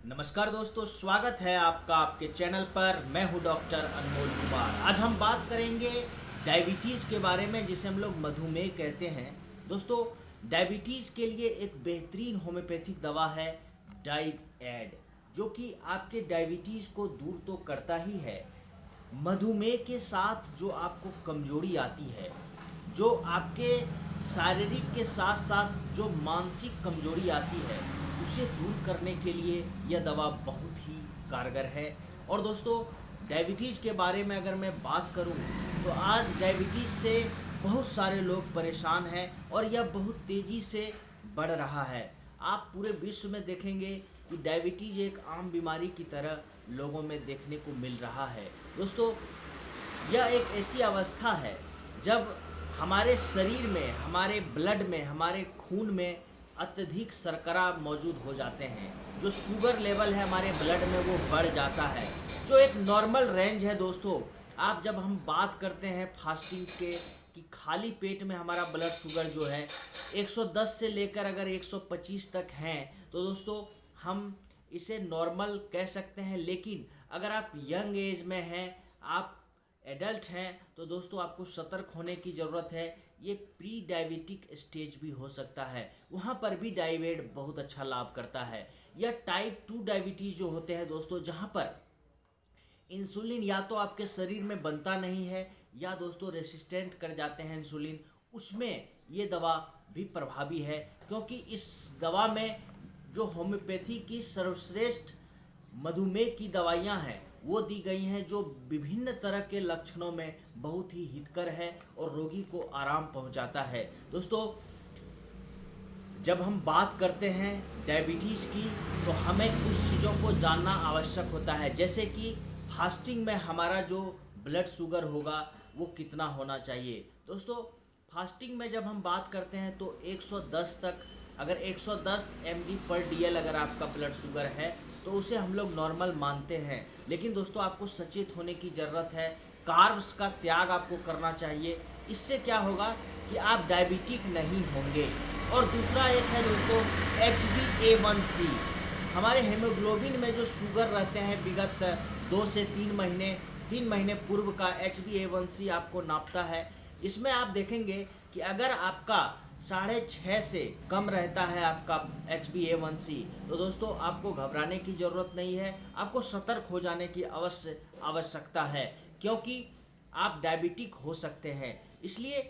नमस्कार दोस्तों, स्वागत है आपका आपके चैनल पर। मैं हूं डॉक्टर अनमोल कुमार। आज हम बात करेंगे डायबिटीज़ के बारे में, जिसे हम लोग मधुमेह कहते हैं। दोस्तों, डायबिटीज़ के लिए एक बेहतरीन होम्योपैथिक दवा है डाइब-एड, जो कि आपके डायबिटीज़ को दूर तो करता ही है, मधुमेह के साथ जो आपको कमजोरी आती है, जो आपके शारीरिक के साथ साथ जो मानसिक कमजोरी आती है, उसे दूर करने के लिए यह दवा बहुत ही कारगर है। और दोस्तों, डायबिटीज़ के बारे में अगर मैं बात करूं तो आज डायबिटीज़ से बहुत सारे लोग परेशान हैं और यह बहुत तेज़ी से बढ़ रहा है। आप पूरे विश्व में देखेंगे कि डायबिटीज़ एक आम बीमारी की तरह लोगों में देखने को मिल रहा है। दोस्तों, यह एक ऐसी अवस्था है जब हमारे शरीर में, हमारे ब्लड में, हमारे खून में अत्यधिक शर्करा मौजूद हो जाते हैं। जो शुगर लेवल है हमारे ब्लड में वो बढ़ जाता है, जो एक नॉर्मल रेंज है। दोस्तों, आप जब हम बात करते हैं फास्टिंग के कि खाली पेट में हमारा ब्लड शुगर जो है 110 से लेकर अगर 125 तक हैं, तो दोस्तों हम इसे नॉर्मल कह सकते हैं। लेकिन अगर आप यंग एज में हैं, आप एडल्ट हैं, तो दोस्तों आपको सतर्क होने की ज़रूरत है। ये प्री डायबिटिक स्टेज भी हो सकता है, वहाँ पर भी डाइवेड बहुत अच्छा लाभ करता है। यह टाइप 2 डायबिटीज़ जो होते हैं दोस्तों, जहाँ पर इंसुलिन या तो आपके शरीर में बनता नहीं है या दोस्तों रेसिस्टेंट कर जाते हैं इंसुलिन, उसमें ये दवा भी प्रभावी है। क्योंकि इस दवा में जो होम्योपैथी की सर्वश्रेष्ठ मधुमेह की दवाइयाँ हैं वो दी गई हैं, जो विभिन्न तरह के लक्षणों में बहुत ही हितकर है और रोगी को आराम पहुंचाता है। दोस्तों, जब हम बात करते हैं डायबिटीज़ की तो हमें कुछ चीज़ों को जानना आवश्यक होता है, जैसे कि फास्टिंग में हमारा जो ब्लड शुगर होगा वो कितना होना चाहिए। दोस्तों, फास्टिंग में जब हम बात करते हैं तो 110 तक, अगर 110 mg/dl अगर आपका ब्लड शुगर है तो उसे हम लोग नॉर्मल मानते हैं। लेकिन दोस्तों, आपको सचेत होने की ज़रूरत है। कार्ब्स का त्याग आपको करना चाहिए। इससे क्या होगा कि आप डायबिटिक नहीं होंगे। और दूसरा एक है दोस्तों HbA1c। हमारे हेमोग्लोबिन में जो शुगर रहते हैं विगत 2 से 3 महीने पूर्व का HbA1c आपको नापता है। इसमें आप देखेंगे कि अगर आपका 6.5 से कम रहता है आपका HbA1c, तो दोस्तों आपको घबराने की ज़रूरत नहीं है, आपको सतर्क हो जाने की आवश्यकता है, क्योंकि आप डायबिटिक हो सकते हैं। इसलिए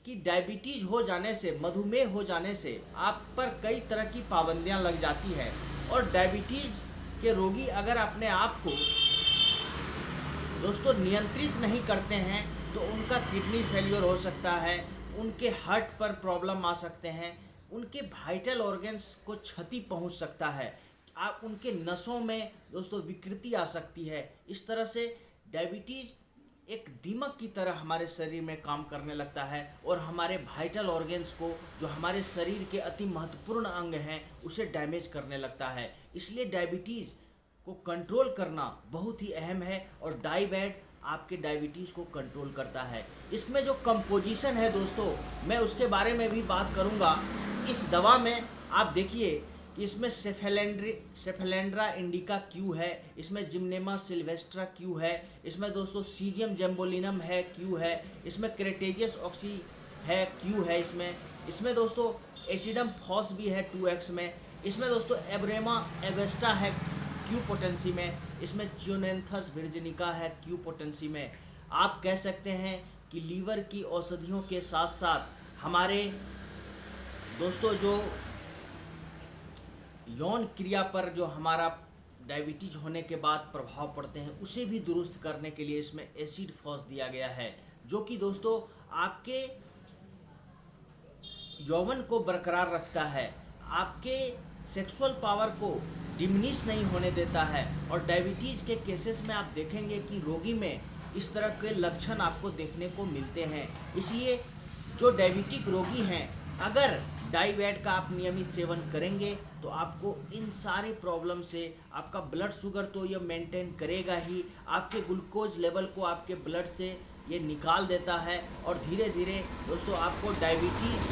कि डायबिटीज़ हो जाने से, मधुमेह हो जाने से आप पर कई तरह की पाबंदियां लग जाती हैं। और डायबिटीज़ के रोगी अगर अपने आप को दोस्तों नियंत्रित नहीं करते हैं तो उनका किडनी फेलियर हो सकता है, उनके हार्ट पर प्रॉब्लम आ सकते हैं, उनके वाइटल ऑर्गन्स को क्षति पहुंच सकता है, आप उनके नसों में दोस्तों विकृति आ सकती है। इस तरह से डायबिटीज़ एक दीमक की तरह हमारे शरीर में काम करने लगता है और हमारे वाइटल ऑर्गन्स को, जो हमारे शरीर के अति महत्वपूर्ण अंग हैं, उसे डैमेज करने लगता है। इसलिए डायबिटीज़ को कंट्रोल करना बहुत ही अहम है और डाइब-एड आपके डायबिटीज़ को कंट्रोल करता है। इसमें जो कंपोजिशन है दोस्तों, मैं उसके बारे में भी बात करूंगा। इस दवा में आप देखिए कि इसमें सेफेलेंड्रा इंडिका क्यू है, इसमें जिम्नेमा सिल्वेस्ट्रा क्यू है, इसमें दोस्तों सीजियम जेम्बोलिनम है क्यू है, इसमें क्रेटेजियस ऑक्सी है क्यू है, इसमें दोस्तों एसिडम फॉस भी है 2x में, इसमें दोस्तों एब्रेमा एवेस्टा है क्यू पोटेंसी में, इसमें चियोनेंथस वर्जिनिका है क्यू पोटेंसी में। आप कह सकते हैं कि लीवर की औषधियों के साथ साथ हमारे दोस्तों जो यौन क्रिया पर जो हमारा डायबिटीज होने के बाद प्रभाव पड़ते हैं, उसे भी दुरुस्त करने के लिए इसमें एसिड फॉस दिया गया है, जो कि दोस्तों आपके यौवन को बरकरार रखता है, आपके सेक्सुअल पावर को डिमिनिश नहीं होने देता है। और डायबिटीज़ के केसेस में आप देखेंगे कि रोगी में इस तरह के लक्षण आपको देखने को मिलते हैं। इसलिए जो डायबिटिक रोगी हैं, अगर डाइब-एड का आप नियमित सेवन करेंगे तो आपको इन सारे प्रॉब्लम से, आपका ब्लड शुगर तो ये मेंटेन करेगा ही, आपके ग्लूकोज लेवल को आपके ब्लड से ये निकाल देता है और धीरे धीरे दोस्तों आपको डायबिटीज़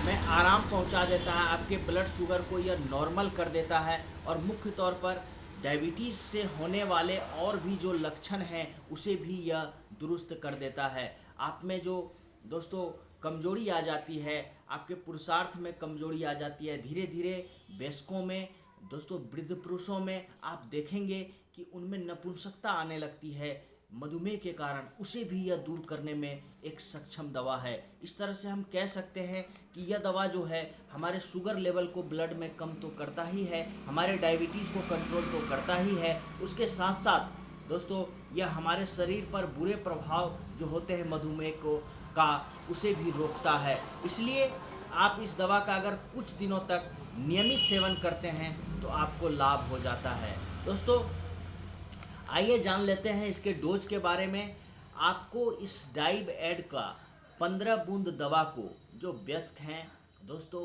में आराम पहुंचा देता है, आपके ब्लड शुगर को यह नॉर्मल कर देता है और मुख्य तौर पर डायबिटीज़ से होने वाले और भी जो लक्षण हैं उसे भी यह दुरुस्त कर देता है। आप में जो दोस्तों कमजोरी आ जाती है, आपके पुरुषार्थ में कमजोरी आ जाती है, धीरे धीरे वयस्कों में दोस्तों वृद्ध पुरुषों में आप देखेंगे कि उनमें नपुंसकता आने लगती है मधुमेह के कारण, उसे भी यह दूर करने में एक सक्षम दवा है। इस तरह से हम कह सकते हैं कि यह दवा जो है हमारे शुगर लेवल को ब्लड में कम तो करता ही है, हमारे डायबिटीज़ को कंट्रोल तो करता ही है, उसके साथ साथ दोस्तों यह हमारे शरीर पर बुरे प्रभाव जो होते हैं मधुमेह को का उसे भी रोकता है। इसलिए आप इस दवा का अगर कुछ दिनों तक नियमित सेवन करते हैं तो आपको लाभ हो जाता है। दोस्तों आइए जान लेते हैं इसके डोज के बारे में। आपको इस डाइब एड का 15 बूंद दवा को, जो वयस्क हैं दोस्तों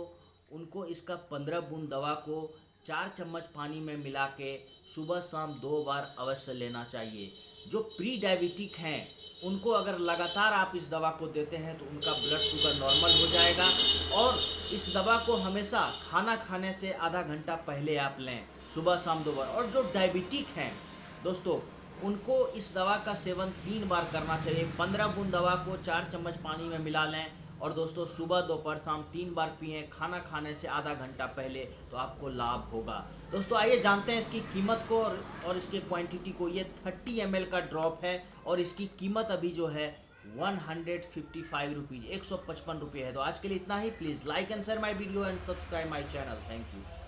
उनको इसका 15 बूंद दवा को 4 चम्मच पानी में मिला के सुबह शाम 2 बार अवश्य लेना चाहिए। जो प्री डायबिटिक हैं उनको अगर लगातार आप इस दवा को देते हैं तो उनका ब्लड शुगर नॉर्मल हो जाएगा। और इस दवा को हमेशा खाना खाने से आधा घंटा पहले आप लें, सुबह शाम 2 बार। और जो डायबिटिक हैं दोस्तों उनको इस दवा का सेवन 3 बार करना चाहिए। 15 बूंद दवा को 4 चम्मच पानी में मिला लें और दोस्तों सुबह दोपहर शाम 3 बार पिएं, खाना खाने से आधा घंटा पहले, तो आपको लाभ होगा। दोस्तों आइए जानते हैं इसकी कीमत को और इसकी क्वांटिटी को। ये 30 ml का ड्रॉप है और इसकी कीमत अभी जो है 155 रुपीज़, 155 रुपये है। तो आज के लिए इतना ही। Please like and share my video and subscribe my channel. Thank you.